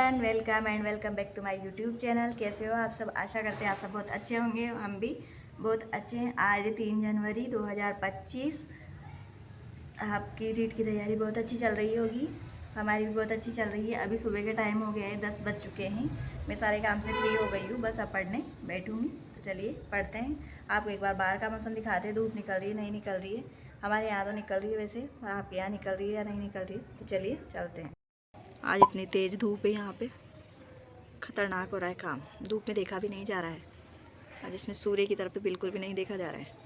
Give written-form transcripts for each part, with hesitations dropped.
Everyone, welcome and welcome back to my YouTube channel. कैसे हो आप सब? आशा करते हैं आप सब बहुत अच्छे होंगे। हम भी बहुत अच्छे हैं। आज 3 जनवरी 2025। आपकी रीट की तैयारी बहुत अच्छी चल रही होगी, हमारी भी बहुत अच्छी चल रही है। अभी सुबह के टाइम हो गया है, 10 बज चुके हैं। मैं सारे काम से फ्री हो गई हूँ, बस अब पढ़ने बैठूँगी। तो चलिए पढ़ते हैं। आपको एक बार बाहर का मौसम दिखाते हैं। धूप निकल रही है नहीं निकल रही है? हमारे यहाँ तो निकल रही है वैसे, और आपके यहाँ निकल रही है या नहीं निकल रही है? तो चलिए चलते हैं। आज इतनी तेज़ धूप है, यहाँ पे खतरनाक हो रहा है काम। धूप में देखा भी नहीं जा रहा है। आज इसमें सूर्य की तरफ तो बिल्कुल भी नहीं देखा जा रहा है।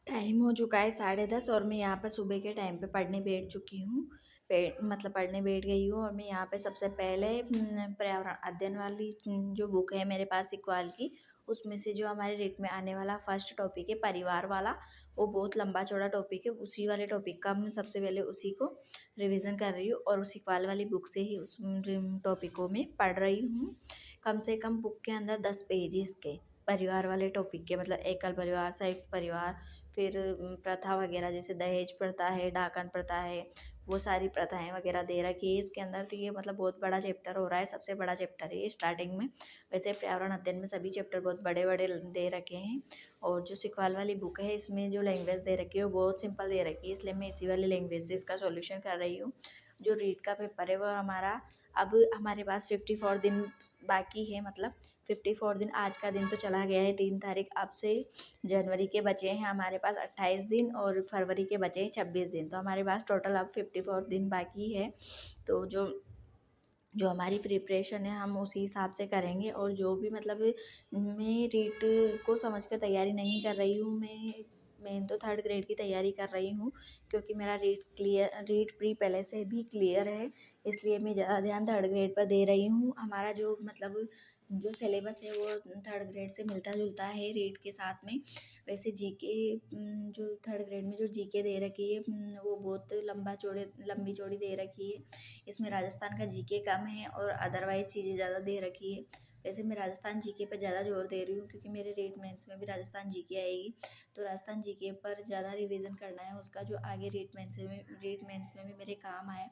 टाइम हो चुका है 10:30 और मैं यहाँ पर सुबह के टाइम पे पढ़ने बैठ चुकी हूँ। मतलब पढ़ने बैठ गई हूँ। और मैं यहाँ पे सबसे पहले पर्यावरण अध्ययन वाली जो बुक है मेरे पास इक्वाल की, उसमें से जो हमारे रेट में आने वाला फर्स्ट टॉपिक है परिवार वाला, वो बहुत लंबा चौड़ा टॉपिक है। उसी वाले टॉपिक का मैं सबसे पहले उसी को रिवीजन कर रही हूँ और उस इक्वाल वाली बुक से ही उस टॉपिक को मैं पढ़ रही हूँ। कम से कम बुक के अंदर 10 पेजेस के परिवार वाले टॉपिक के, मतलब एकल परिवार, संयुक्त परिवार, फिर प्रथा वगैरह, जैसे दहेज प्रथा है, डाकन प्रथा है, वो सारी प्रथाएं वगैरह दे रखी है इसके अंदर। तो ये मतलब बहुत बड़ा चैप्टर हो रहा है, सबसे बड़ा चैप्टर है ये स्टार्टिंग में। वैसे पर्यावरण अध्ययन में सभी चैप्टर बहुत बड़े बड़े दे रखे हैं। और जो सिखवाल वाली बुक है, इसमें जो लैंग्वेज दे रखी है वो बहुत सिंपल दे रखी है, इसलिए मैं इसी वाली लैंग्वेज से इसका सॉल्यूशन कर रही हूँ। जो रीड का पेपर है वो हमारा, अब हमारे पास 54 दिन बाकी है। मतलब 54 दिन, आज का दिन तो चला गया है 3 तारीख। अब से जनवरी के बचे हैं हमारे पास 28 दिन और फरवरी के बचे हैं 26 दिन। तो हमारे पास टोटल अब 54 दिन बाकी है। तो जो जो हमारी प्रिपरेशन है हम उसी हिसाब से करेंगे। और जो भी मतलब मैं रीट को समझ कर तैयारी नहीं कर रही हूँ। मैं तो 3rd ग्रेड की तैयारी कर रही हूँ, क्योंकि मेरा रीट प्री पहले से भी क्लियर है, इसलिए मैं ज़्यादा ध्यान 3rd ग्रेड पर दे रही हूँ। हमारा जो मतलब जो सिलेबस है वो 3rd ग्रेड से मिलता जुलता है रीट के साथ में। वैसे जीके जो 3rd ग्रेड में जो जीके दे रखी है वो बहुत लंबी चौड़ी दे रखी है। इसमें राजस्थान का जीके कम है और अदरवाइज़ चीज़ें ज़्यादा दे रखी है। वैसे मैं राजस्थान जीके पर ज़्यादा जोर दे रही हूँ, क्योंकि मेरे रीट मेंस में भी राजस्थान जीके आएगी। तो राजस्थान जीके पर ज़्यादा रिवीजन करना है उसका, जो आगे रीट मेंस में भी मेरे काम आए।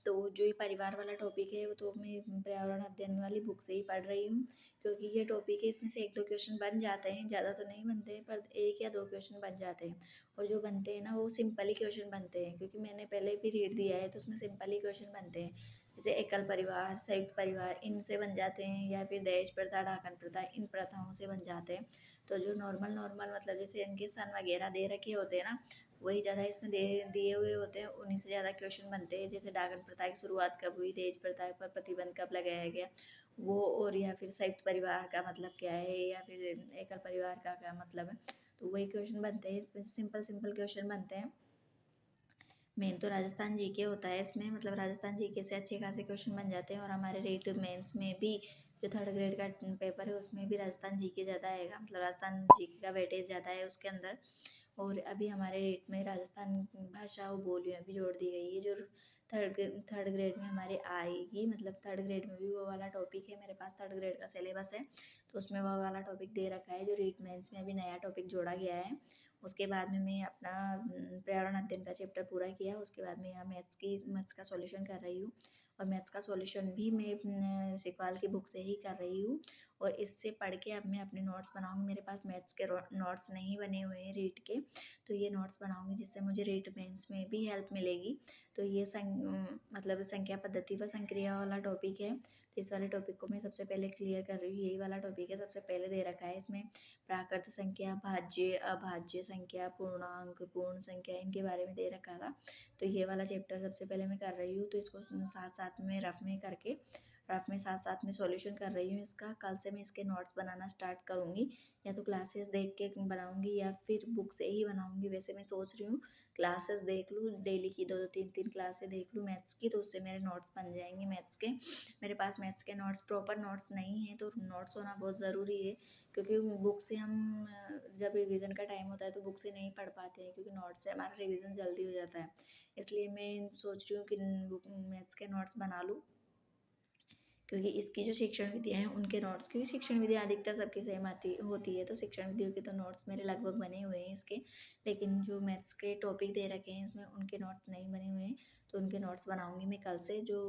तो जो ये परिवार वाला टॉपिक है वो तो मैं पर्यावरण अध्ययन वाली बुक से ही पढ़ रही हूँ, क्योंकि ये टॉपिक है, इसमें से 1-2 क्वेश्चन बन जाते हैं, ज़्यादा तो नहीं बनते हैं, पर 1 या 2 क्वेश्चन बन जाते हैं। और जो बनते हैं ना वो सिंपल ही क्वेश्चन बनते हैं, क्योंकि मैंने पहले भी रीड दिया है तो उसमें सिंपल ही क्वेश्चन बनते हैं। जैसे एकल परिवार, संयुक्त परिवार, इनसे बन जाते हैं, या फिर दहेज प्रथा, डाकन प्रथा, इन प्रथाओं से बन जाते हैं। तो जो नॉर्मल मतलब जैसे इनके सन वगैरह दे रखे होते हैं ना, वही ज़्यादा इसमें दिए हुए होते हैं, उन्हीं से ज़्यादा क्वेश्चन बनते हैं। जैसे डाकन प्रथा की शुरुआत कब हुई, दहेज प्रथा पर प्रतिबंध कब लगाया गया वो, और या फिर संयुक्त परिवार का मतलब क्या है, या फिर एकल परिवार का क्या मतलब है, तो वही क्वेश्चन बनते हैं। इसमें सिंपल क्वेश्चन बनते हैं। मेन तो राजस्थान जीके होता है इसमें, मतलब राजस्थान जीके से अच्छे खासे क्वेश्चन बन जाते हैं। और हमारे रीट मेंस में भी जो 3rd ग्रेड का पेपर है उसमें भी राजस्थान जीके ज़्यादा आएगा, मतलब राजस्थान जीके का वेटेज ज़्यादा है उसके अंदर। और अभी हमारे रेट में राजस्थान भाषा और बोलियाँ भी जोड़ दी गई है, जो थर्ड ग्रेड में हमारे आएगी। मतलब 3rd ग्रेड में भी वो वाला टॉपिक है मेरे पास, 3rd ग्रेड का सिलेबस है, तो उसमें वो वाला टॉपिक दे रखा है। जो रीट मेंस में भी नया टॉपिक जोड़ा गया है। उसके बाद में मैं अपना पर्यावरण अध्ययन का चैप्टर पूरा किया, उसके बाद में यहाँ मैथ्स का सॉल्यूशन कर रही हूँ। और मैथ्स का सॉल्यूशन भी मैं सिकवाल की बुक से ही कर रही हूँ। और इससे पढ़ के अब मैं अपने नोट्स बनाऊँगी। मेरे पास मैथ्स के नोट्स नहीं बने हुए हैं रीट के, तो ये नोट्स बनाऊँगी, जिससे मुझे रीट मेंस में भी हेल्प मिलेगी। तो ये मतलब संख्या पद्धति व संक्रिया वाला टॉपिक है, तो इस वाले टॉपिक को मैं सबसे पहले क्लियर कर रही हूँ। यही वाला टॉपिक है, सबसे पहले दे रखा है इसमें प्राकृत संख्या, भाज्य, अभाज्य संख्या, पूर्णांक, पूर्ण संख्या, इनके बारे में दे रखा था। तो ये वाला चैप्टर सबसे पहले मैं कर रही हूँ। तो इसको साथ साथ में रफ में साथ साथ में सॉल्यूशन कर रही हूँ इसका। कल से मैं इसके नोट्स बनाना स्टार्ट करूँगी, या तो क्लासेस देख के बनाऊँगी या फिर बुक से ही बनाऊँगी। वैसे मैं सोच रही हूँ क्लासेस देख लूँ, डेली की 2-2 3-3 क्लासें देख लूँ मैथ्स की, तो उससे मेरे नोट्स बन जाएंगे मैथ्स के। मेरे पास मैथ्स के नोट्स, प्रॉपर नोट्स नहीं है, तो नोट्स होना बहुत ज़रूरी है, क्योंकि बुक से हम जब रिवीजन का टाइम होता है तो बुक से नहीं पढ़ पाते हैं, क्योंकि नोट्स से हमारा रिवीजन जल्दी हो जाता है। इसलिए मैं सोच रही हूँ कि मैथ्स के नोट्स बना लूँ, क्योंकि इसकी जो शिक्षण विधियाँ हैं उनके नोट्स, क्योंकि शिक्षण विधियाँ अधिकतर सबकी सेम आती होती है, तो शिक्षण विधियों के तो नोट्स मेरे लगभग बने हुए हैं इसके। लेकिन जो मैथ्स के टॉपिक दे रखे हैं इसमें उनके नोट नहीं बने हुए हैं, तो उनके नोट्स बनाऊंगी मैं कल से। जो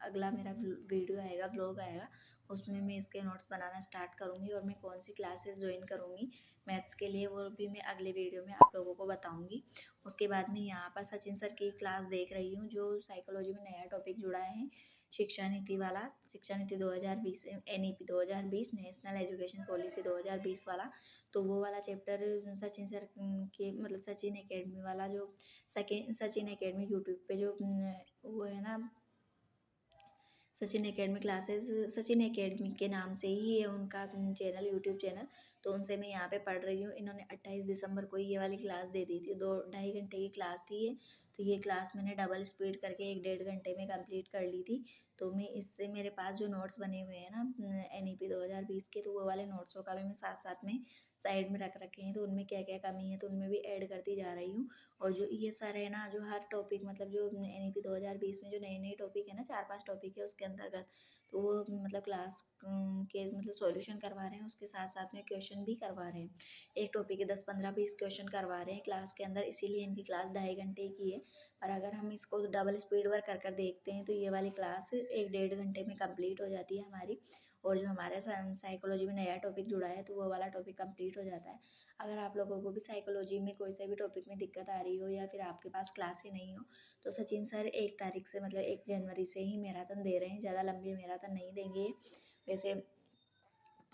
अगला मेरा वीडियो आएगा, व्लॉग आएगा, उसमें मैं इसके नोट्स बनाना स्टार्ट करूँगी और मैं कौन सी क्लासेस ज्वाइन करूँगी मैथ्स के लिए वो भी मैं अगले वीडियो में आप लोगों को बताऊँगी। उसके बाद मैं यहाँ पर सचिन सर की क्लास देख रही हूँ, जो साइकोलॉजी में नया टॉपिक जुड़ा है, शिक्षा नीति वाला, शिक्षा नीति 2020, NEP 2020, नेशनल एजुकेशन पॉलिसी 2020 वाला। तो वो वाला चैप्टर सचिन सर के मतलब सचिन एकेडमी वाला, जो सचिन एकेडमी यूट्यूब पे जो वो है ना, Sachin academy classes, Sachin academy के नाम से ही है उनका चैनल, यूट्यूब चैनल। तो उनसे मैं यहाँ पे पढ़ रही हूँ। इन्होंने 28 दिसंबर को ये वाली क्लास दे दी थी, 2-2.5 घंटे की क्लास थी ये। तो ये क्लास मैंने डबल स्पीड करके 1-1.5 घंटे में कंप्लीट कर ली थी। तो मैं इससे मेरे पास जो नोट्स बने हुए हैं ना NEP 2020 के, तो वो वाले नोट्सों का भी मैं साथ साथ में साइड में रख रखे हैं। तो उनमें क्या क्या कमी है तो उनमें भी ऐड करती जा रही हूँ। और जो ये सर है ना, जो हर टॉपिक मतलब जो NEP 2020 में जो नए नए टॉपिक है ना, 4-5 टॉपिक है उसके अंतर्गत, तो वो मतलब क्लास के मतलब सॉल्यूशन करवा रहे हैं, उसके साथ साथ में क्वेश्चन भी करवा रहे हैं। एक टॉपिक के 10-15-20 क्वेश्चन करवा रहे हैं क्लास के अंदर, इसीलिए इनकी क्लास 2.5 घंटे की है। और अगर हम इसको डबल स्पीड वर्क कर कर देखते हैं तो ये वाली क्लास 1-1.5 घंटे में कंप्लीट हो जाती है हमारी। और जो हमारे साइकोलॉजी में नया टॉपिक जुड़ा है तो वो वाला टॉपिक कंप्लीट हो जाता है। अगर आप लोगों को भी साइकोलॉजी में कोई सा भी टॉपिक में दिक्कत आ रही हो या फिर आपके पास क्लास ही नहीं हो, तो सचिन सर 1 तारीख से मतलब 1 जनवरी से ही मैराथन दे रहे हैं। ज़्यादा लंबी मैराथन नहीं देंगे, वैसे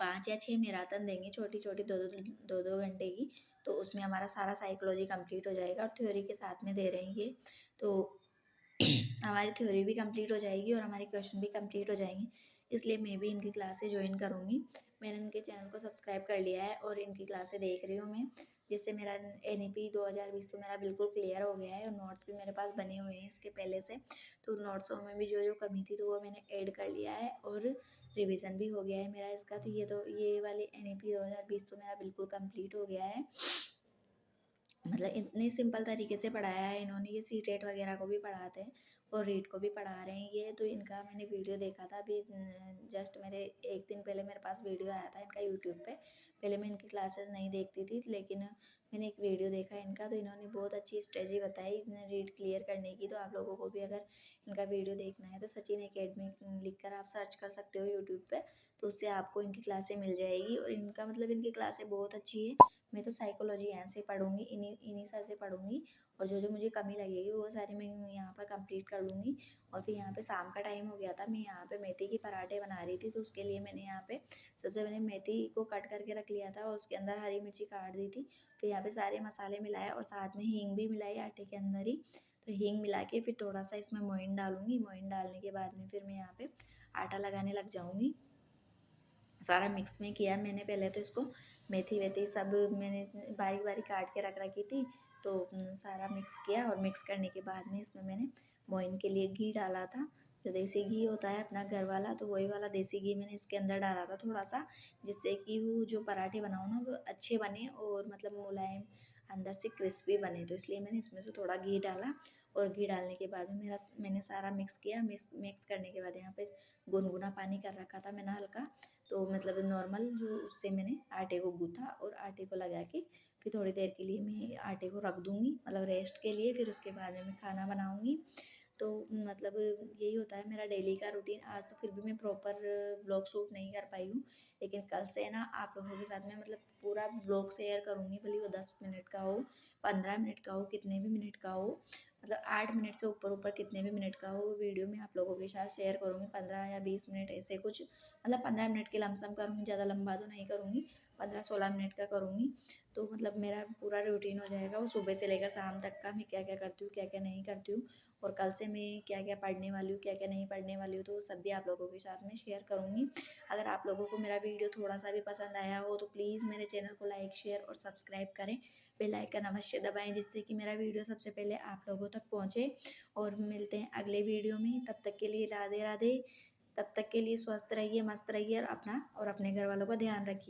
5 या 6 मैराथन देंगे, छोटी छोटी 2-2 घंटे की। तो उसमें हमारा सारा साइकोलॉजी कंप्लीट हो जाएगा, और थ्योरी के साथ में दे रहे हैं ये। तो हमारी थ्योरी भी कंप्लीट हो जाएगी और हमारे क्वेश्चन भी कंप्लीट हो जाएंगे। इसलिए मैं भी इनकी क्लासेस ज्वाइन करूँगी। मैंने इनके चैनल को सब्सक्राइब कर लिया है और इनकी क्लासेस देख रही हूँ मैं, जिससे मेरा NEP 2020 तो मेरा बिल्कुल क्लियर हो गया है। और नोट्स भी मेरे पास बने हुए हैं इसके पहले से। तो नोट्सों में भी जो जो कमी थी तो वो मैंने ऐड कर लिया है, और रिवीजन भी हो गया है मेरा इसका। तो ये वाली NEP 2020 तो मेरा बिल्कुल कंप्लीट हो गया है। मतलब इतने सिंपल तरीके से पढ़ाया है इन्होंने। ये CTET वगैरह को भी पढ़ाते हैं और रीट को भी पढ़ा रहे हैं ये। तो इनका मैंने वीडियो देखा था अभी, जस्ट मेरे 1 दिन पहले मेरे पास वीडियो आया था इनका यूट्यूब पे। पहले मैं इनकी क्लासेस नहीं देखती थी, लेकिन मैंने एक वीडियो देखा इनका, तो इन्होंने बहुत अच्छी स्ट्रेटजी बताई रीट क्लियर करने की। तो आप लोगों को भी अगर इनका वीडियो देखना है तो सचिन एकेडमी लिख कर आप सर्च कर सकते हो यूट्यूब पर, तो उससे आपको इनकी क्लासें मिल जाएगी। और इनका मतलब इनकी क्लासें बहुत अच्छी है। मैं तो साइकोलॉजी यहाँ से पढ़ूंगी, इन्हीं सर से पढ़ूंगी, और जो जो मुझे कमी लगेगी वो सारी मैं यहाँ पर कंप्लीट कर लूँगी। और फिर यहाँ पे शाम का टाइम हो गया था, मैं यहाँ पे मेथी के पराठे बना रही थी, तो उसके लिए मैंने यहाँ पे सबसे पहले मेथी को कट करके रख लिया था और उसके अंदर हरी मिर्ची काट दी थी। फिर यहाँ पे सारे मसाले मिलाए और साथ में हींग भी मिलाई आटे के अंदर ही। तो हींग मिला के फिर थोड़ा सा इसमें मोइन डालूंगी। मोइन डालने के बाद में फिर मैं यहाँ पे आटा लगाने लग जाऊँगी। सारा मिक्स में किया मैंने पहले, तो इसको मेथी वेथी सब मैंने बारीक बारीक काट के रख रखी थी। तो सारा मिक्स किया, और मिक्स करने के बाद में इसमें मैंने मोइन के लिए घी डाला था, जो देसी घी होता है अपना घर वाला, तो वही वाला देसी घी मैंने इसके अंदर डाला था थोड़ा सा, जिससे कि वो जो पराठे बनाओ ना वो अच्छे बने और मतलब मुलायम, अंदर से क्रिस्पी बने। तो इसलिए मैंने इसमें से थोड़ा घी डाला, और घी डालने के बाद में मैंने सारा मिक्स किया। मिक्स करने के बाद यहाँ पे गुनगुना पानी कर रखा था मैंने हल्का, तो मतलब नॉर्मल जो, उससे मैंने आटे को गूँथा और आटे को लगा के फिर थोड़ी देर के लिए मैं आटे को रख दूँगी, मतलब रेस्ट के लिए। फिर उसके बाद में मैं खाना बनाऊँगी। तो मतलब यही होता है मेरा डेली का रूटीन। आज तो फिर भी मैं प्रॉपर व्लॉग शूट नहीं कर पाई हूँ, लेकिन कल से ना आप लोगों के साथ में मतलब पूरा व्लॉग शेयर करूँगी, भले वो 10 मिनट का हो, 15 मिनट का हो, कितने भी मिनट का हो, मतलब 8 मिनट से ऊपर ऊपर कितने भी मिनट का हो, वीडियो में आप लोगों के साथ शेयर करूँगी। 15 या 20 मिनट ऐसे कुछ, मतलब 15 मिनट के लमसम करूँगी, ज़्यादा लंबा तो नहीं करूँगी, 15-16 मिनट का करूँगी। तो मतलब मेरा पूरा रूटीन हो जाएगा वो सुबह से लेकर शाम तक का, मैं क्या क्या करती हूँ क्या क्या नहीं करती हूँ, और कल से मैं क्या क्या पढ़ने वाली हूँ क्या क्या नहीं पढ़ने वाली हूँ, तो वो सब भी आप लोगों के साथ में शेयर करूँगी। अगर आप लोगों को मेरा वीडियो थोड़ा सा भी पसंद आया हो तो प्लीज़ मेरे चैनल को लाइक शेयर और सब्सक्राइब करें, बेल आइकन अवश्य दबाएं, जिससे कि मेरा वीडियो सबसे पहले आप लोगों तक पहुँचे। और मिलते हैं अगले वीडियो में, तब तक के लिए राधे राधे। तब तक के लिए स्वस्थ रहिए, मस्त रहिए, और अपना और अपने घर वालों का ध्यान रखिए।